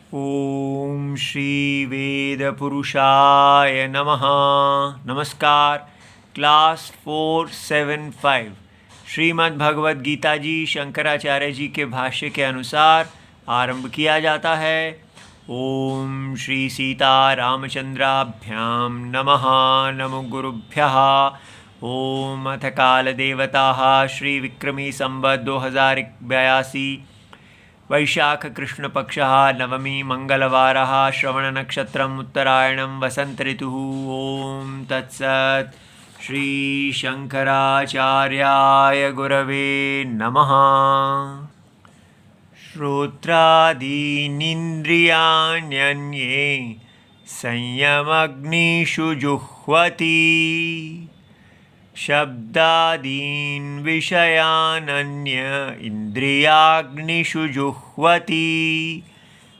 ओम श्री वेद पुरुषाय नमः। नमस्कार। क्लास 475 श्रीमद् भगवद गीता जी शंकराचार्य जी के भाष्य के अनुसार आरंभ किया जाता है। ओम श्री सीता रामचंद्राभ्याम नमः। नमो गुरुभ्यः। ओम अथ काल देवताः श्री विक्रमी संवत् 2082 वैशाख कृष्ण पक्षः नवमी मंगलवारः श्रवण नक्षत्रम् उत्तरायणं वसंत ऋतुः। ओम तत्सत्। श्री शंकराचार्याय गुरवे नमः। श्रोत्रादीनिन्द्रियाण्यन्ये संयमग्निषु जुह्वति शब्दादीन् विषयानन्य इंद्रियाग्निषु जुह्वति।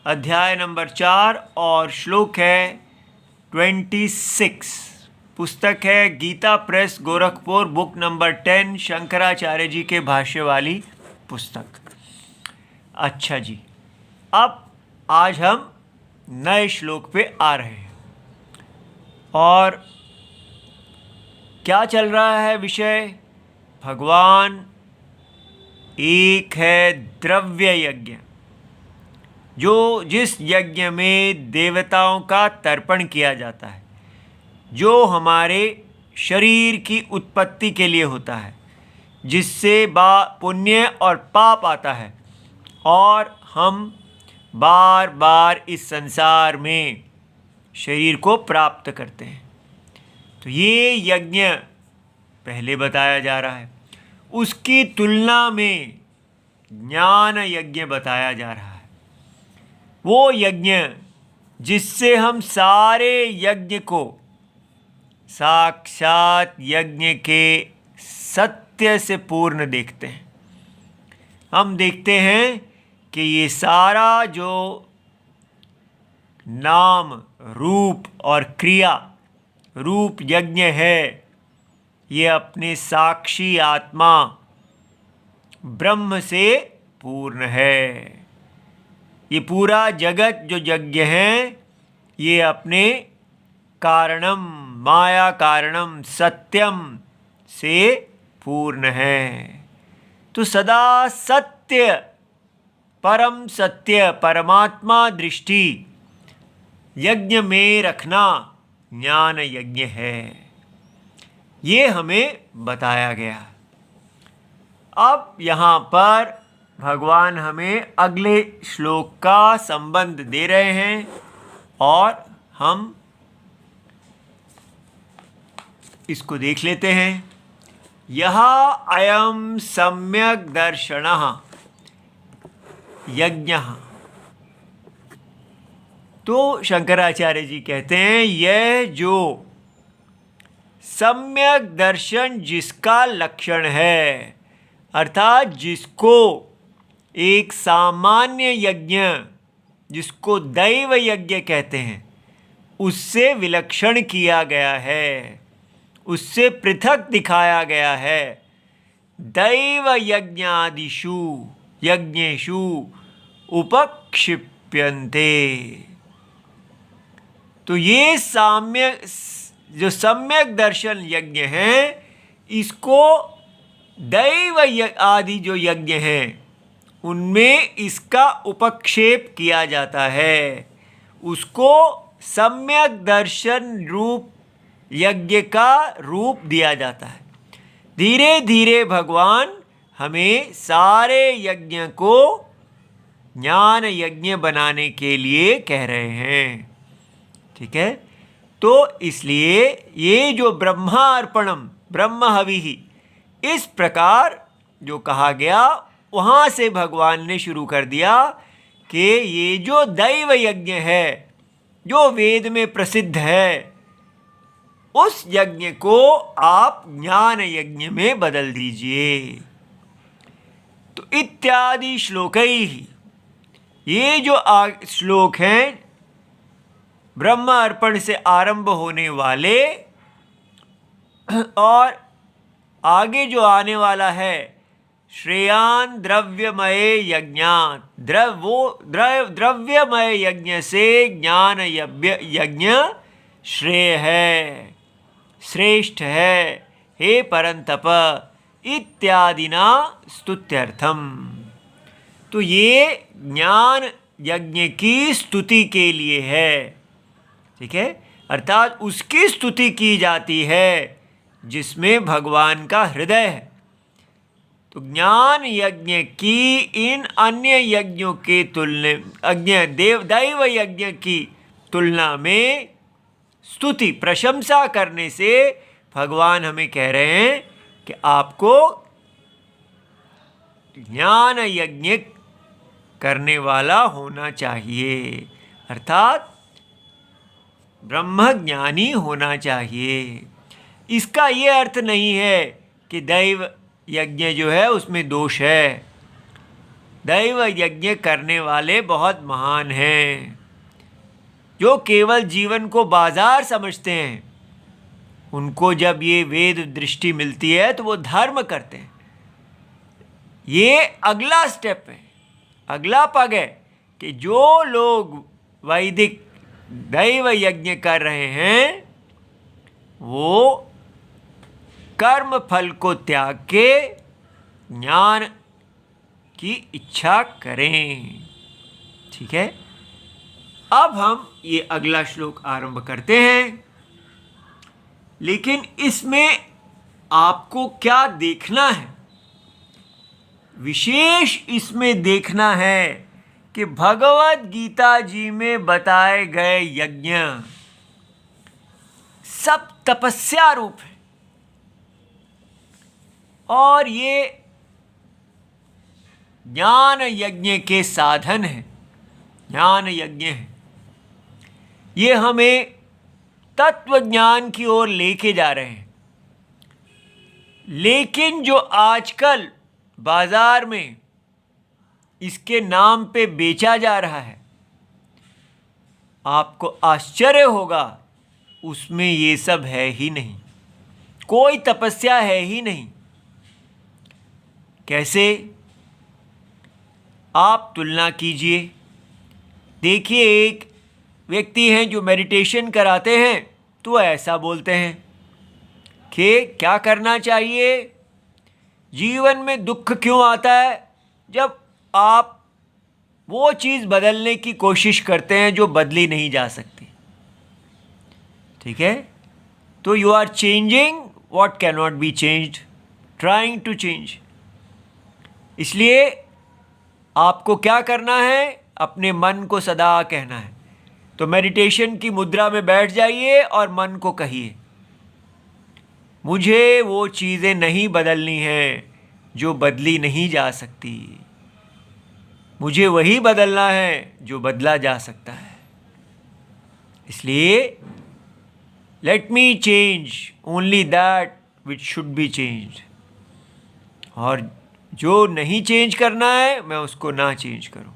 अध्याय नंबर 4 और श्लोक है 26। पुस्तक है Gita press Gorakhpur, book number 10, Shankaracharya ji के भाष्य वाली पुस्तक। अच्छा जी, अब आज हम नए श्लोक पे आ रहे हैं और क्या चल रहा है विषय? भगवान एक है द्रव्य यज्ञ, जो जिस यज्ञ में देवताओं का तर्पण किया जाता है, जो हमारे शरीर की उत्पत्ति के लिए होता है, जिससे पुण्य और पाप आता है और हम बार बार इस संसार में शरीर को प्राप्त करते हैं। तो ये यज्ञ पहले बताया जा रहा है। उसकी तुलना में ज्ञान यज्ञ बताया जा रहा है। वो यज्ञ जिससे हम सारे यज्ञ को साक्षात यज्ञ के सत्य से पूर्ण देखते हैं। हम देखते हैं कि ये सारा जो नाम रूप और क्रिया रूप यज्ञ है, ये अपने साक्षी आत्मा ब्रह्म से पूर्ण है। ये पूरा जगत जो यज्ञ है, ये अपने कारणम माया कारणम सत्यम से पूर्ण है। तो सदा सत्य परम सत्य परमात्मा दृष्टि यज्ञ में रखना ज्ञान यज्ञ है। ये हमें बताया गया। अब यहाँ पर भगवान हमें अगले श्लोक का संबंध दे रहे हैं और हम इसको देख लेते हैं। यह अयम सम्यक दर्शनः यज्ञः। तो शंकराचार्य जी कहते हैं, यह जो सम्यक दर्शन जिसका लक्षण है, अर्थात जिसको एक सामान्य यज्ञ, जिसको दैव यज्ञ कहते हैं, उससे विलक्षण किया गया है, उससे पृथक दिखाया गया है। दैव यज्ञादिषु यज्ञेषु उपक्षिप्यन्ते। तो ये जो सम्यक दर्शन यज्ञ है, इसको दैव आदि जो यज्ञ हैं उनमें इसका उपक्षेप किया जाता है। उसको सम्यक दर्शन रूप यज्ञ का रूप दिया जाता है। धीरे धीरे भगवान हमें सारे यज्ञ को ज्ञान यज्ञ बनाने के लिए कह रहे हैं। ठीक है, तो इसलिए ये जो ब्रह्मार्पणम ब्रह्म हविः, इस प्रकार जो कहा गया, वहाँ से भगवान ने शुरू कर दिया कि ये जो दैव यज्ञ है, जो वेद में प्रसिद्ध है, उस यज्ञ को आप ज्ञान यज्ञ में बदल दीजिए। तो इत्यादि श्लोकैः, ये जो श्लोक हैं ब्रह्म अर्पण से आरंभ होने वाले और आगे जो आने वाला है श्रेयान द्रव्यमय यज्ञात, द्रव्यमय यज्ञ से ज्ञान यज्ञ श्रेय है, श्रेष्ठ है, हे परंतप इत्यादिना स्तुत्यर्थम। तो ये ज्ञान यज्ञ की स्तुति के लिए है, ठीक है, अर्थात उसकी स्तुति की जाती है जिसमें भगवान का हृदय है। तो ज्ञान यज्ञ की इन अन्य यज्ञों के दैव यज्ञ की तुलना में स्तुति प्रशंसा करने से भगवान हमें कह रहे हैं कि आपको ज्ञान यज्ञ करने वाला होना चाहिए, अर्थात ब्रह्मज्ञानी होना चाहिए। इसका ये अर्थ नहीं है कि दैव यज्ञ जो है उसमें दोष है। दैव यज्ञ करने वाले बहुत महान हैं, जो केवल जीवन को बाजार समझते हैं। उनको जब ये वेद दृष्टि मिलती है तो वो धर्म करते हैं। ये अगला स्टेप है, अगला पग है कि जो लोग वैदिक दैव यज्ञ कर रहे हैं वो कर्म फल को त्याग के ज्ञान की इच्छा करें, ठीक है। अब हम ये अगला श्लोक आरंभ करते हैं, लेकिन इसमें आपको क्या देखना है, विशेष इसमें देखना है कि भगवत गीता जी में बताए गए यज्ञ सब तपस्या रूप है और ये ज्ञान यज्ञ के साधन है, ज्ञान यज्ञ है। ये हमें तत्व ज्ञान की ओर लेके जा रहे हैं। लेकिन जो आजकल बाजार में इसके नाम पे बेचा जा रहा है, आपको आश्चर्य होगा, उसमें ये सब है ही नहीं, कोई तपस्या है ही नहीं। कैसे? आप तुलना कीजिए, देखिए एक व्यक्ति हैं जो मेडिटेशन कराते हैं तो ऐसा बोलते हैं कि क्या करना चाहिए, जीवन में दुख क्यों आता है, जब आप वो चीज़ बदलने की कोशिश करते हैं जो बदली नहीं जा सकती, ठीक है। तो you are changing what can not be changed, trying to change. इसलिए आपको क्या करना है, अपने मन को सदा कहना है। तो मेडिटेशन की मुद्रा में बैठ जाइए और मन को कहिए, मुझे वो चीज़ें नहीं बदलनी हैं जो बदली नहीं जा सकती, मुझे वही बदलना है जो बदला जा सकता है। इसलिए let me change only that which should be changed, और जो नहीं चेंज करना है मैं उसको ना चेंज करूं।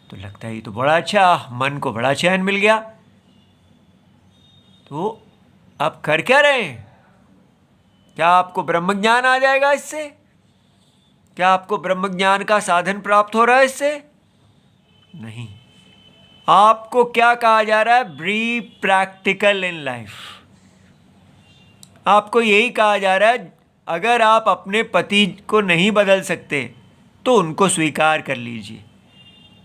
तो लगता है ये तो बड़ा अच्छा, मन को बड़ा चैन मिल गया। तो आप कर क्या रहे हैं? क्या आपको ब्रह्मज्ञान आ जाएगा इससे? क्या आपको ब्रह्मज्ञान का साधन प्राप्त हो रहा है इससे? नहीं। आपको क्या कहा जा रहा है? Be practical in life. आपको यही कहा जा रहा है, अगर आप अपने पति को नहीं बदल सकते तो उनको स्वीकार कर लीजिए,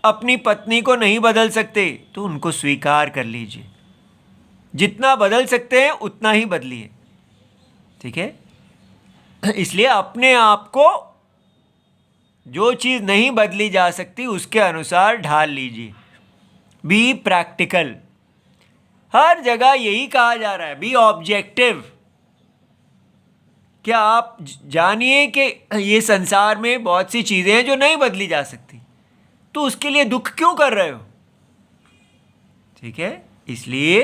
अपनी पत्नी को नहीं बदल सकते तो उनको स्वीकार कर लीजिए, जितना बदल सकते हैं उतना ही बदलिए, ठीक है। इसलिए अपने आप को जो चीज़ नहीं बदली जा सकती उसके अनुसार ढाल लीजिए। बी प्रैक्टिकल, हर जगह यही कहा जा रहा है, बी ऑब्जेक्टिव। क्या आप जानिए कि ये संसार में बहुत सी चीज़ें हैं जो नहीं बदली जा सकती, तो उसके लिए दुख क्यों कर रहे हो, ठीक है। इसलिए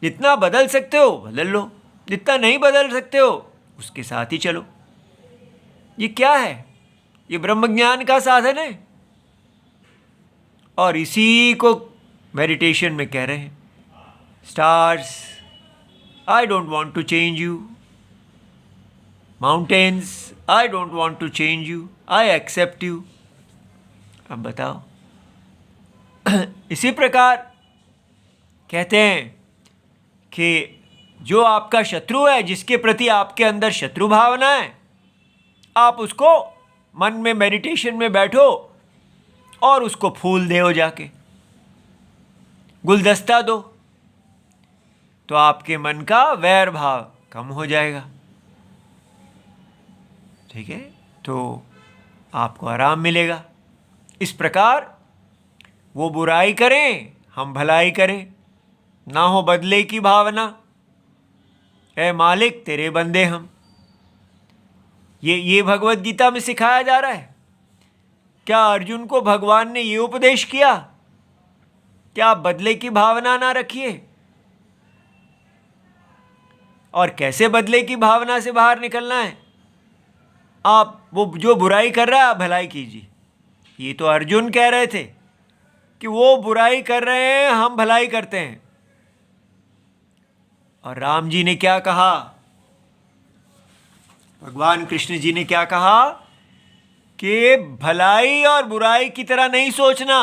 जितना बदल सकते हो बदल लो, जितना नहीं बदल सकते हो उसके साथ ही चलो। ये क्या है? ये ब्रह्मज्ञान का साधन है, और इसी को मेडिटेशन में कह रहे हैं, stars I don't want to change you, mountains, I don't want to change you, I accept you. अब बताओ। इसी प्रकार कहते हैं कि जो आपका शत्रु है, जिसके प्रति आपके अंदर शत्रु भावना है, आप उसको मन में मेडिटेशन में बैठो और उसको फूल दो, जाके गुलदस्ता दो, तो आपके मन का वैर भाव कम हो जाएगा। ठीक है, तो आपको आराम मिलेगा। इस प्रकार वो बुराई करें, हम भलाई करें, ना हो बदले की भावना। ऐ मालिक तेरे बंदे हम। ये भगवत गीता में सिखाया जा रहा है। क्या अर्जुन को भगवान ने ये उपदेश किया कि आप बदले की भावना ना रखिए? और कैसे बदले की भावना से बाहर निकलना है? आप वो जो बुराई कर रहा है आप भलाई कीजिए। ये तो अर्जुन कह रहे थे कि वो बुराई कर रहे हैं, हम भलाई करते हैं। और राम जी ने क्या कहा? भगवान कृष्ण जी ने क्या कहा कि भलाई और बुराई की तरह नहीं सोचना।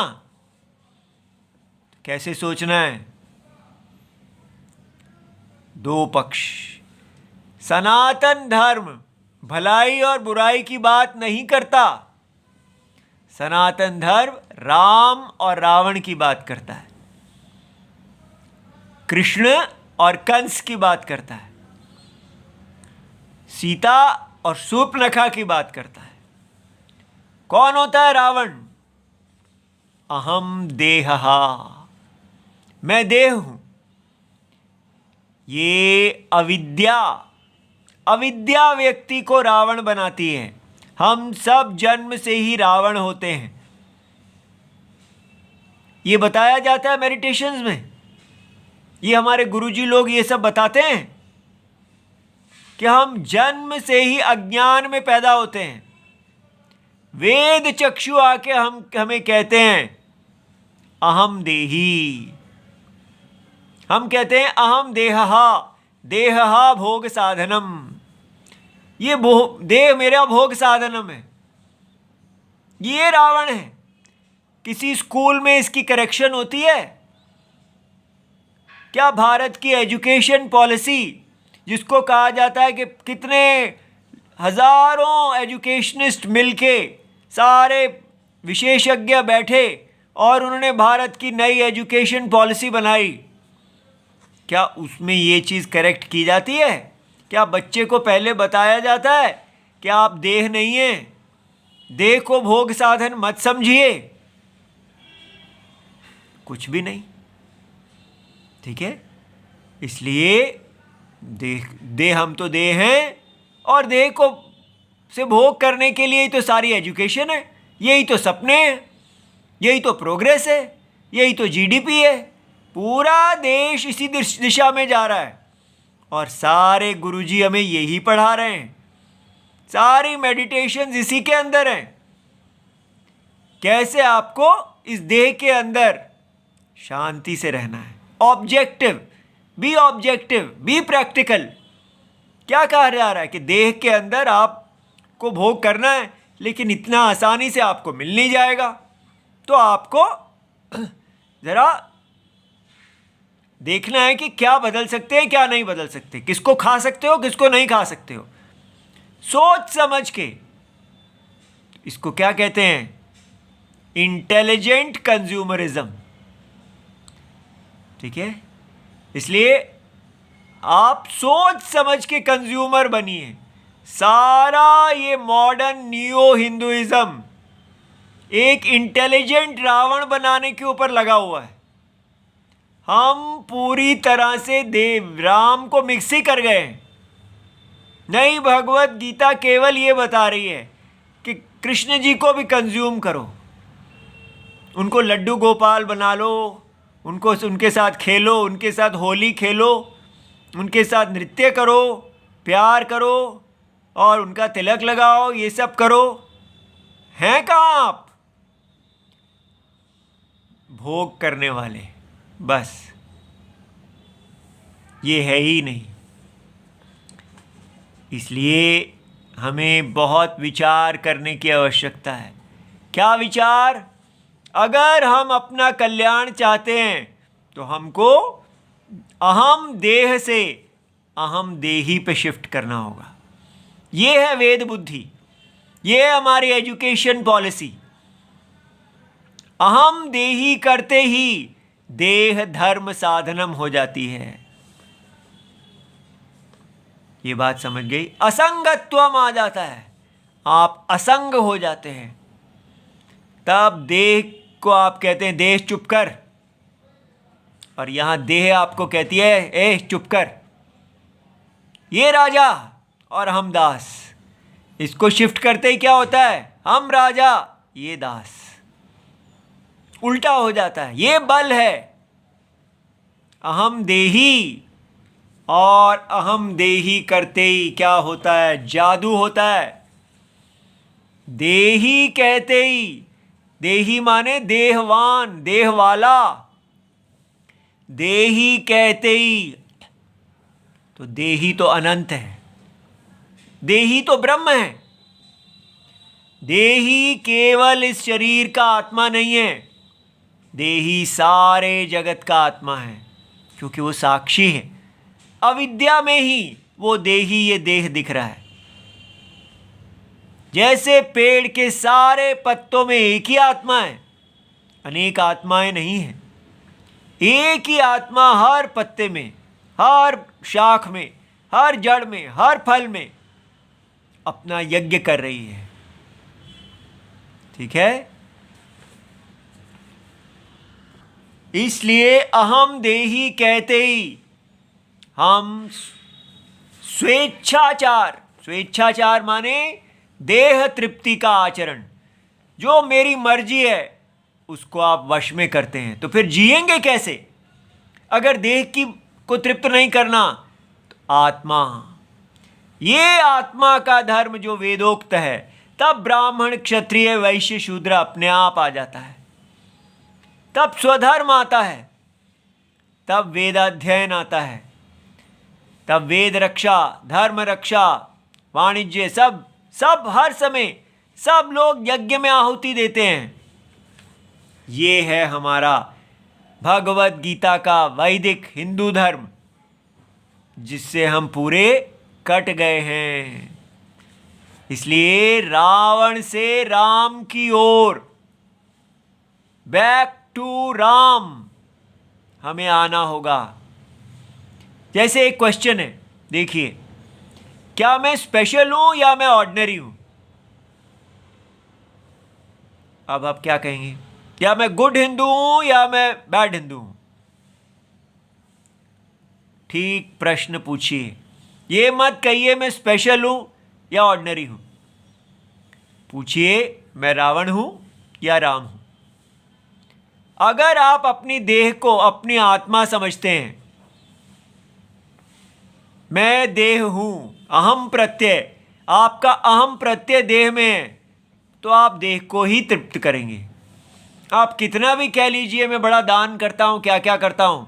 कैसे सोचना है? दो पक्ष। सनातन धर्म भलाई और बुराई की बात नहीं करता। सनातन धर्म राम और रावण की बात करता है, कृष्ण और कंस की बात करता है, सीता और शूर्पणखा की बात करता है। कौन होता है रावण? अहम देहहा, मैं देह हूं। ये अविद्या व्यक्ति को रावण बनाती है। हम सब जन्म से ही रावण होते हैं। ये बताया जाता है मेडिटेशंस में। ये हमारे गुरुजी लोग ये सब बताते हैं कि हम जन्म से ही अज्ञान में पैदा होते हैं। वेद चक्षु आके हमें कहते हैं अहम देही। हम कहते हैं अहम देहहा भोग साधनम। ये देह मेरा भोग साधनम है। ये रावण है। किसी स्कूल में इसकी करेक्शन होती है क्या? भारत की एजुकेशन पॉलिसी, जिसको कहा जाता है कि कितने हजारों एजुकेशनिस्ट मिलके सारे विशेषज्ञ बैठे और उन्होंने भारत की नई एजुकेशन पॉलिसी बनाई, क्या उसमें ये चीज़ करेक्ट की जाती है? क्या बच्चे को पहले बताया जाता है कि आप देह नहीं हैं, देह को भोग साधन मत समझिए? कुछ भी नहीं। ठीक है, इसलिए देह हम तो देह हैं, और देह को से भोग करने के लिए ही तो सारी एजुकेशन है, यही तो सपने हैं, यही तो प्रोग्रेस है, यही तो जीडीपी है। पूरा देश इसी दिशा में जा रहा है और सारे गुरुजी हमें यही पढ़ा रहे हैं। सारी मेडिटेशंस इसी के अंदर हैं। कैसे आपको इस देह के अंदर शांति से रहना है। Objective, be practical. क्या कहा जा रहा है कि देह के अंदर आपको भोग करना है, लेकिन इतना आसानी से आपको मिल नहीं जाएगा। तो आपको जरा देखना है कि क्या बदल सकते हैं, क्या नहीं बदल सकते, किसको खा सकते हो, किसको नहीं खा सकते हो, सोच समझ के। इसको क्या कहते हैं? Intelligent consumerism. ठीक है, इसलिए आप सोच समझ के कंज्यूमर बनिए। सारा ये मॉडर्न न्यू हिंदुइज्म एक इंटेलिजेंट रावण बनाने के ऊपर लगा हुआ है। हम पूरी तरह से देव राम को मिक्स ही कर गए। नई भगवत गीता केवल ये बता रही है कि कृष्ण जी को भी कंज्यूम करो, उनको लड्डू गोपाल बना लो, उनको उनके साथ खेलो, उनके साथ होली खेलो, उनके साथ नृत्य करो, प्यार करो और उनका तिलक लगाओ, ये सब करो। हैं कहाँ आप? भोग करने वाले, बस ये है ही नहीं। इसलिए हमें बहुत विचार करने की आवश्यकता है। क्या विचार? अगर हम अपना कल्याण चाहते हैं तो हमको अहम देह से अहम देही पे शिफ्ट करना होगा। ये है वेद बुद्धि, ये है हमारी एजुकेशन पॉलिसी। अहम देही करते ही देह धर्म साधनम हो जाती है। ये बात समझ गई? असंगत्वम आ जाता है, आप असंग हो जाते हैं। तब देह को आप कहते हैं देह चुप कर, और यहां देह आपको कहती है ए चुप कर। ये राजा और हम दास, इसको शिफ्ट करते ही क्या होता है? हम राजा, ये दास। उल्टा हो जाता है। ये बल है। अहम देही, और अहम देही करते ही क्या होता है? जादू होता है। देही कहते ही, देही माने देहवान, देह वाला। देही कहते ही तो देही तो अनंत है, देही तो ब्रह्म है। देही केवल इस शरीर का आत्मा नहीं है, देही सारे जगत का आत्मा है, क्योंकि वो साक्षी है। अविद्या में ही वो देही, ये देह दिख रहा है। जैसे पेड़ के सारे पत्तों में एक ही आत्मा है, अनेक आत्माएं नहीं है। एक ही आत्मा हर पत्ते में, हर शाख में, हर जड़ में, हर फल में अपना यज्ञ कर रही है। ठीक है? इसलिए अहम देही कहते ही हम स्वेच्छाचार, स्वेच्छाचार माने देह तृप्ति का आचरण, जो मेरी मर्जी है उसको आप वश में करते हैं। तो फिर जिएंगे कैसे? अगर देह की को तृप्त नहीं करना तो आत्मा, ये आत्मा का धर्म जो वेदोक्त है, तब ब्राह्मण क्षत्रिय वैश्य शूद्र अपने आप आ जाता है। तब स्वधर्म आता है, तब वेदाध्ययन आता है, तब वेद रक्षा, धर्म रक्षा, वाणिज्य, सब हर समय सब लोग यज्ञ में आहुति देते हैं। ये है हमारा भगवत गीता का वैदिक हिंदू धर्म, जिससे हम पूरे कट गए हैं। इसलिए रावण से राम की ओर, बैक टू राम हमें आना होगा। जैसे एक क्वेश्चन है, देखिए, क्या मैं स्पेशल हूं या मैं ऑर्डिनरी हूं? अब आप क्या कहेंगे? क्या मैं गुड हिंदू हूं या मैं बैड हिंदू हूं? ठीक प्रश्न पूछिए। ये मत कहिए मैं स्पेशल हूं या ऑर्डिनरी हूं। पूछिए मैं रावण हूं या राम हूं। अगर आप अपनी देह को अपनी आत्मा समझते हैं, मैं देह हूं, अहम प्रत्यय, आपका अहम प्रत्यय देह में है, तो आप देह को ही तृप्त करेंगे। आप कितना भी कह लीजिए मैं बड़ा दान करता हूं, क्या क्या करता हूं,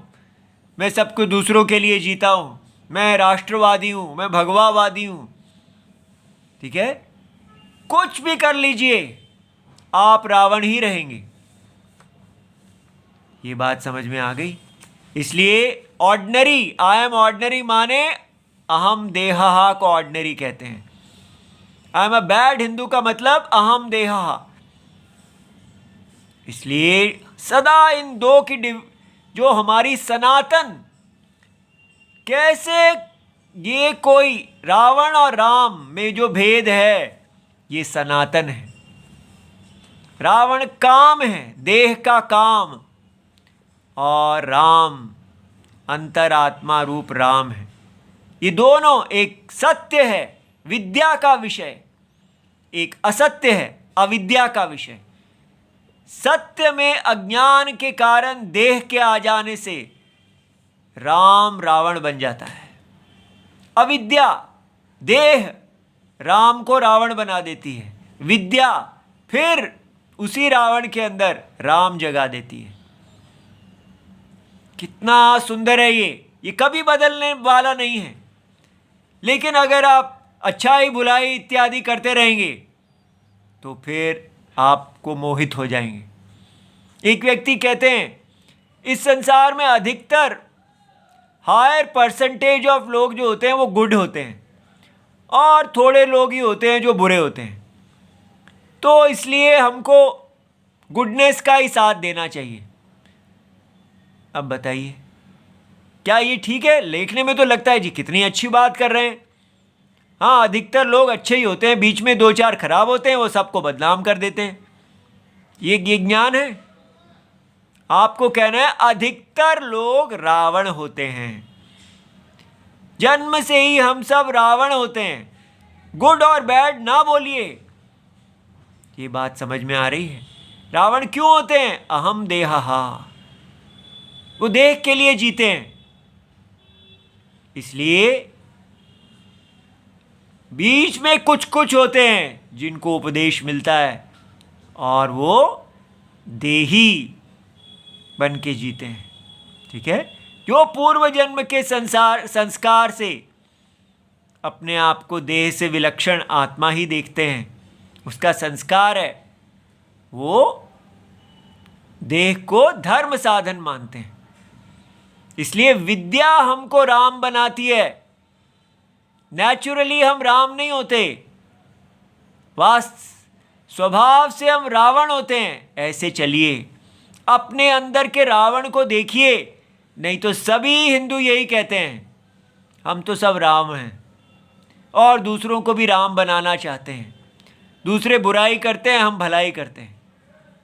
मैं सबको दूसरों के लिए जीता हूं, मैं राष्ट्रवादी हूं, मैं भगवावादी हूं, ठीक है, कुछ भी कर लीजिए, आप रावण ही रहेंगे। ये बात समझ में आ गई? इसलिए ऑर्डिनरी, आई एम ऑर्डिनरी माने अहम देहा को ऑर्डिनरी कहते हैं। I am a bad Hindu का मतलब अहम देहा। इसलिए सदा इन दो की जो हमारी सनातन, कैसे ये कोई रावण और राम में जो भेद है, ये सनातन है। रावण काम है, देह का काम, और राम अंतरात्मा रूप राम है। ये दोनों एक सत्य है विद्या का विषय, एक असत्य है अविद्या का विषय। सत्य में अज्ञान के कारण देह के आ जाने से राम रावण बन जाता है। अविद्या देह राम को रावण बना देती है, विद्या फिर उसी रावण के अंदर राम जगा देती है। कितना सुंदर है ये कभी बदलने वाला नहीं है। लेकिन अगर आप अच्छाई बुराई इत्यादि करते रहेंगे तो फिर आपको मोहित हो जाएंगे। एक व्यक्ति कहते हैं इस संसार में अधिकतर हायर परसेंटेज ऑफ लोग जो होते हैं वो गुड होते हैं और थोड़े लोग ही होते हैं जो बुरे होते हैं, तो इसलिए हमको गुडनेस का ही साथ देना चाहिए। अब बताइए क्या ये ठीक है? लिखने में तो लगता है जी कितनी अच्छी बात कर रहे हैं। हाँ, अधिकतर लोग अच्छे ही होते हैं, बीच में दो चार खराब होते हैं, वो सबको बदनाम कर देते हैं। ये ज्ञान है? आपको कहना है अधिकतर लोग रावण होते हैं। जन्म से ही हम सब रावण होते हैं, गुड और बैड ना बोलिए। ये बात समझ में आ रही है? रावण क्यों होते हैं? अहम देहा, वो देह के लिए जीते हैं। इसलिए बीच में कुछ कुछ होते हैं जिनको उपदेश मिलता है और वो देही बन के जीते हैं। ठीक है? जो पूर्व जन्म के संस्कार से अपने आप को देह से विलक्षण आत्मा ही देखते हैं, उसका संस्कार है, वो देह को धर्म साधन मानते हैं। इसलिए विद्या हमको राम बनाती है। नेचुरली हम राम नहीं होते, स्वभाव से हम रावण होते हैं। ऐसे चलिए, अपने अंदर के रावण को देखिए, नहीं तो सभी हिंदू यही कहते हैं हम तो सब राम हैं और दूसरों को भी राम बनाना चाहते हैं। दूसरे बुराई करते हैं, हम भलाई करते हैं।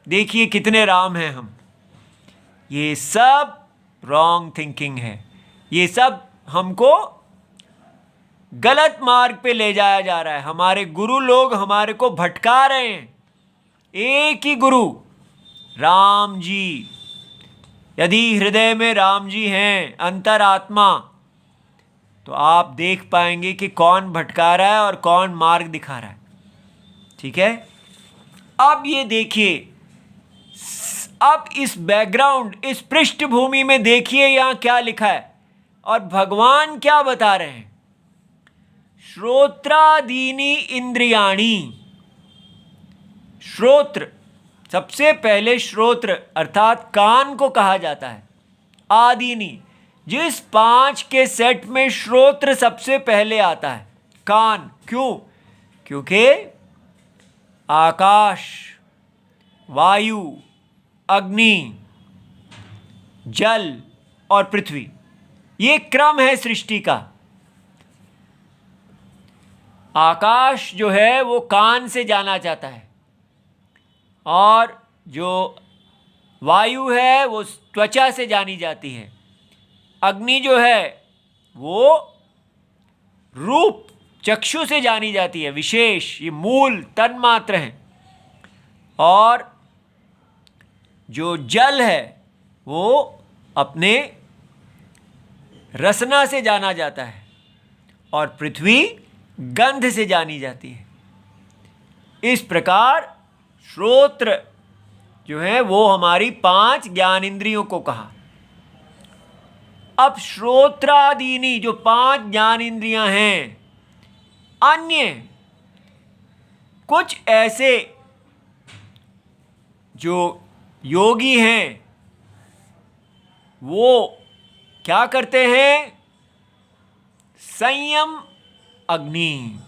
देखिए कितने राम हैं हम। ये सब रॉन्ग थिंकिंग है। ये सब हमको गलत मार्ग पे ले जाया जा रहा है। हमारे गुरु लोग हमारे को भटका रहे हैं। एक ही गुरु राम जी। यदि हृदय में राम जी हैं, अंतरात्मा, तो आप देख पाएंगे कि कौन भटका रहा है और कौन मार्ग दिखा रहा है। ठीक है? अब ये देखिए, अब इस बैकग्राउंड, इस पृष्ठभूमि में देखिए यहां क्या लिखा है और भगवान क्या बता रहे हैं। श्रोत्रादीनि इंद्रियाणि। श्रोत्र, सबसे पहले श्रोत्र अर्थात कान को कहा जाता है। आदीनि, जिस 5 के सेट में श्रोत्र सबसे पहले आता है, कान। क्यों? क्योंकि आकाश, वायु, अग्नि, जल और पृथ्वी, ये क्रम है सृष्टि का। आकाश जो है वो कान से जाना जाता है और जो वायु है वो त्वचा से जानी जाती है। अग्नि जो है वो रूप, चक्षु से जानी जाती है, विशेष, ये मूल तन्मात्र हैं। और जो जल है वो अपने रसना से जाना जाता है और पृथ्वी गंध से जानी जाती है। इस प्रकार श्रोत्र जो है वो हमारी 5 ज्ञानेंद्रियों को कहा। अब श्रोत्रादीनि, जो 5 ज्ञानेंद्रियां हैं, अन्य कुछ ऐसे जो योगी हैं वो क्या करते हैं? संयम अग्नि।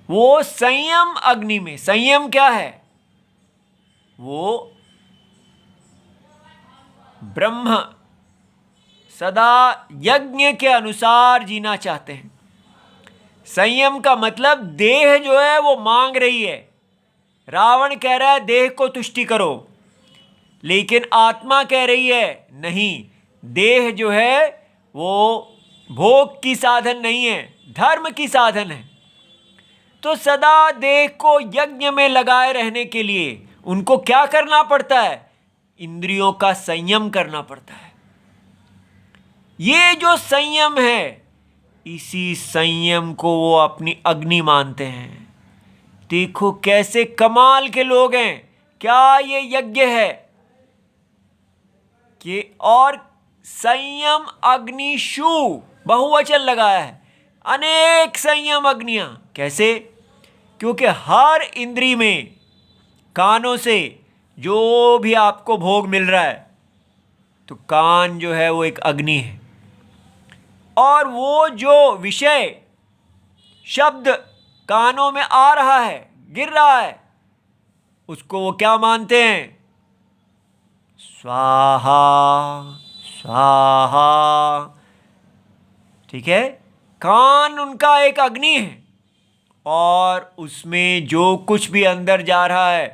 वो संयम अग्नि में, संयम क्या है? वो ब्रह्म सदा यज्ञ के अनुसार जीना चाहते हैं। संयम का मतलब देह जो है वो मांग रही है। रावण कह रहा है देह को तुष्टि करो, लेकिन आत्मा कह रही है नहीं, देह जो है वो भोग की साधन नहीं है, धर्म की साधन है। तो सदा देह को यज्ञ में लगाए रहने के लिए उनको क्या करना पड़ता है? इंद्रियों का संयम करना पड़ता है। ये जो संयम है, इसी संयम को वो अपनी अग्नि मानते हैं। देखो कैसे कमाल के लोग हैं। क्या ये यज्ञ है कि और संयम अग्निशु बहुवचन लगाया है। अनेक संयम अग्नियां। कैसे? क्योंकि हर इंद्री में, कानों से जो भी आपको भोग मिल रहा है, तो कान जो है वो एक अग्नि है। और वो जो विषय शब्द कानों में आ रहा है, गिर रहा है, उसको वो क्या मानते हैं? स्वाहा स्वाहा। ठीक है, कान उनका एक अग्नि है, और उसमें जो कुछ भी अंदर जा रहा है,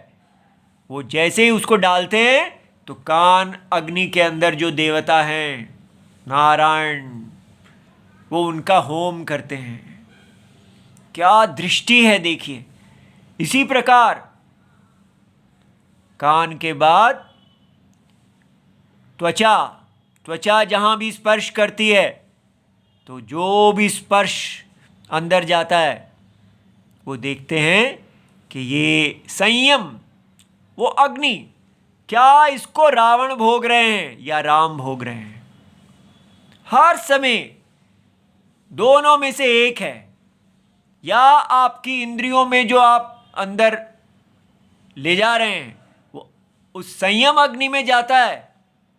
वो जैसे ही उसको डालते हैं तो कान अग्नि के अंदर जो देवता हैं नारायण, वो उनका होम करते हैं। क्या दृष्टि है देखिए। इसी प्रकार कान के बाद त्वचा, त्वचा जहां भी स्पर्श करती है, तो जो भी स्पर्श अंदर जाता है, वो देखते हैं कि ये संयम, वो अग्नि, क्या इसको रावण भोग रहे हैं या राम भोग रहे हैं? हर समय दोनों में से एक है। या आपकी इंद्रियों में जो आप अंदर ले जा रहे हैं वो उस संयम अग्नि में जाता है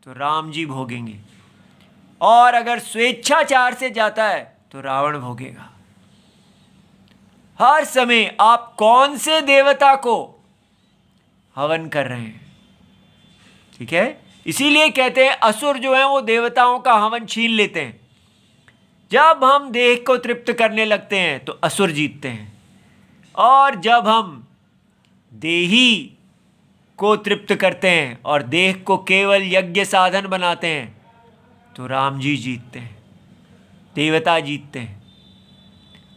तो राम जी भोगेंगे, और अगर स्वेच्छाचार से जाता है तो रावण भोगेगा। हर समय आप कौन से देवता को हवन कर रहे हैं? ठीक है, इसीलिए कहते हैं असुर जो हैं वो देवताओं का हवन छीन लेते हैं। जब हम देह को तृप्त करने लगते हैं तो असुर जीतते हैं, और जब हम देही को तृप्त करते हैं और देह को केवल यज्ञ साधन बनाते हैं तो राम जी जीतते हैं, देवता जीतते हैं।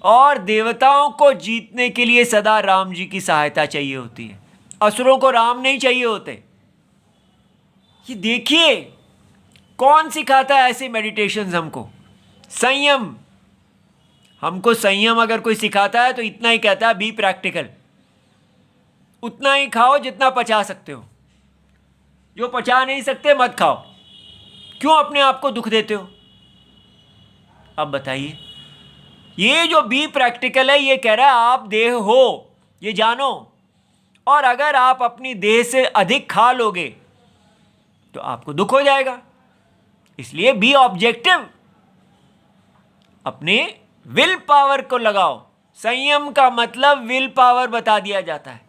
और देवताओं को जीतने के लिए सदा राम जी की सहायता चाहिए होती है, असुरों को राम नहीं चाहिए होते। ये देखिए कौन सिखाता है ऐसे मेडिटेशंस हमको? संयम। हमको संयम अगर कोई सिखाता है तो इतना ही कहता है, बी प्रैक्टिकल। उतना ही खाओ जितना पचा सकते हो, जो पचा नहीं सकते मत खाओ। क्यों अपने आप को दुख देते हो? अब बताइए, ये जो बी प्रैक्टिकल है ये कह रहा है आप देह हो, ये जानो, और अगर आप अपनी देह से अधिक खा लोगे तो आपको दुख हो जाएगा। इसलिए बी ऑब्जेक्टिव, अपने विल पावर को लगाओ। संयम का मतलब विल पावर बता दिया जाता है।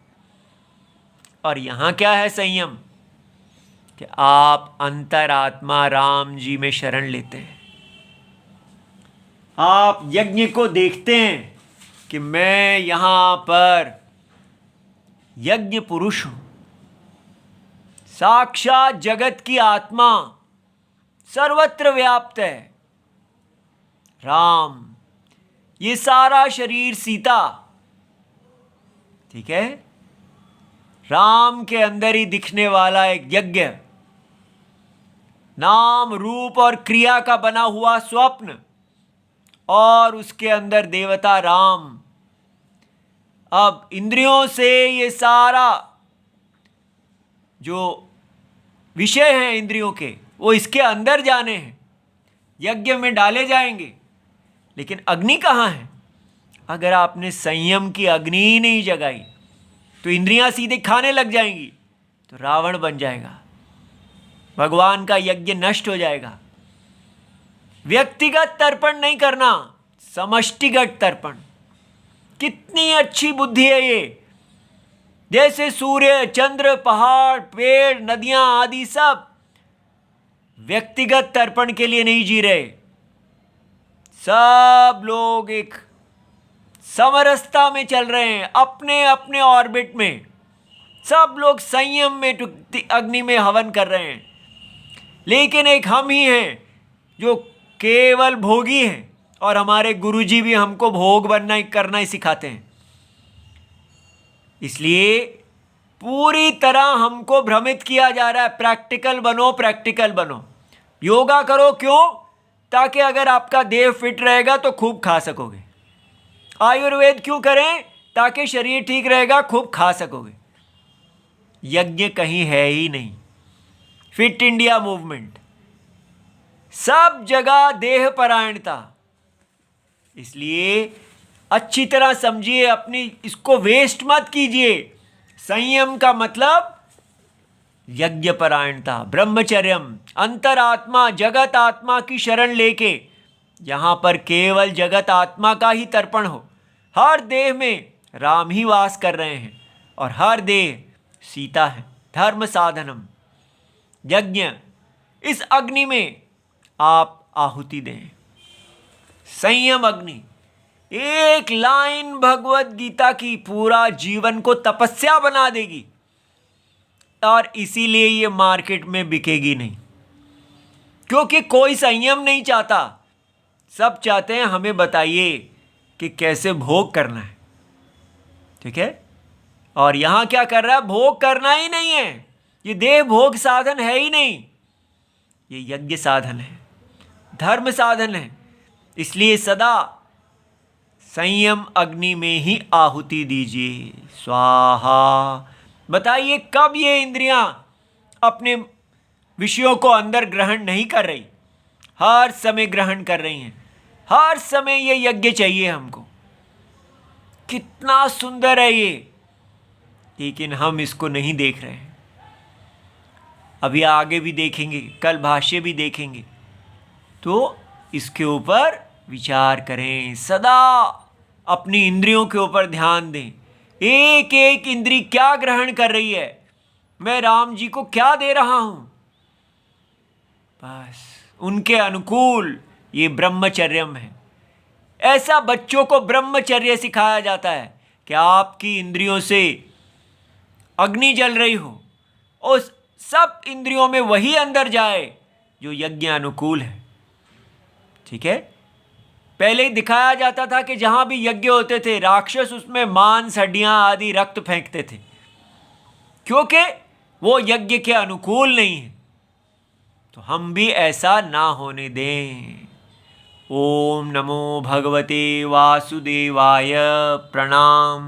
और यहां क्या है संयम? कि आप अंतरात्मा राम जी में शरण लेते हैं। आप यज्ञ को देखते हैं कि मैं यहां पर यज्ञ पुरुष हूं, साक्षात जगत की आत्मा सर्वत्र व्याप्त है। राम, ये सारा शरीर सीता, ठीक है, राम के अंदर ही दिखने वाला एक यज्ञ, नाम रूप और क्रिया का बना हुआ स्वप्न, और उसके अंदर देवता राम। अब इंद्रियों से ये सारा जो विषय हैं इंद्रियों के, वो इसके अंदर जाने हैं, यज्ञ में डाले जाएंगे। लेकिन अग्नि कहाँ है? अगर आपने संयम की अग्नि ही नहीं जगाई तो इंद्रियां सीधे खाने लग जाएंगी, तो रावण बन जाएगा, भगवान का यज्ञ नष्ट हो जाएगा। व्यक्तिगत तर्पण नहीं करना, समष्टिगत तर्पण। कितनी अच्छी बुद्धि है ये। जैसे सूर्य, चंद्र, पहाड़, पेड़, नदियां आदि सब व्यक्तिगत तर्पण के लिए नहीं जी रहे, सब लोग एक समरसता में चल रहे हैं, अपने अपने ऑर्बिट में। सब लोग संयम में अग्नि में हवन कर रहे हैं। लेकिन एक हम ही हैं जो केवल भोगी हैं, और हमारे गुरुजी भी हमको भोग बनना ही करना ही सिखाते हैं। इसलिए पूरी तरह हमको भ्रमित किया जा रहा है, प्रैक्टिकल बनो, प्रैक्टिकल बनो। योगा करो, क्यों? ताकि अगर आपका देह फिट रहेगा तो खूब खा सकोगे। आयुर्वेद क्यों करें? ताकि शरीर ठीक रहेगा, खूब खा सकोगे। यज्ञ कहीं है ही नहीं। फिट इंडिया मूवमेंट, सब जगह देह परायणता। इसलिए अच्छी तरह समझिए, अपनी इसको वेस्ट मत कीजिए। संयम का मतलब यज्ञपरायणता, ब्रह्मचर्यम, अंतरात्मा जगत आत्मा की शरण लेके, यहाँ पर केवल जगत आत्मा का ही तर्पण हो। हर देह में राम ही वास कर रहे हैं और हर देह सीता है। धर्म साधनम यज्ञ, इस अग्नि में आप आहुति दें। संयम अग्नि, एक लाइन भगवत गीता की पूरा जीवन को तपस्या बना देगी और इसीलिए ये मार्केट में बिकेगी नहीं, क्योंकि कोई संयम नहीं चाहता। सब चाहते हैं हमें बताइए कि कैसे भोग करना है, ठीक है। और यहां क्या कर रहा है, भोग करना ही नहीं है। ये देह भोग साधन है ही नहीं, ये यज्ञ साधन है, धर्म साधन है। इसलिए सदा संयम अग्नि में ही आहुति दीजिए। स्वाहा। बताइए कब ये इंद्रियां अपने विषयों को अंदर ग्रहण नहीं कर रही, हर समय ग्रहण कर रही हैं। हर समय ये यज्ञ चाहिए हमको। कितना सुंदर है ये, लेकिन हम इसको नहीं देख रहे हैं। अभी आगे भी देखेंगे, कल भाष्य भी देखेंगे, तो इसके ऊपर विचार करें। सदा अपनी इंद्रियों के ऊपर ध्यान दें। एक एक इंद्री क्या ग्रहण कर रही है, मैं राम जी को क्या दे रहा हूं, बस उनके अनुकूल ये ब्रह्मचर्यम है। ऐसा बच्चों को ब्रह्मचर्य सिखाया जाता है कि आपकी इंद्रियों से अग्नि जल रही हो और सब इंद्रियों में वही अंदर जाए जो यज्ञ अनुकूल है, ठीक है। पहले दिखाया जाता था कि जहां भी यज्ञ होते थे, राक्षस उसमें मांस, हड्डियां आदि रक्त फेंकते थे, क्योंकि वो यज्ञ के अनुकूल नहीं है। तो हम भी ऐसा ना होने दें। ओम नमो भगवते वासुदेवाय। प्रणाम।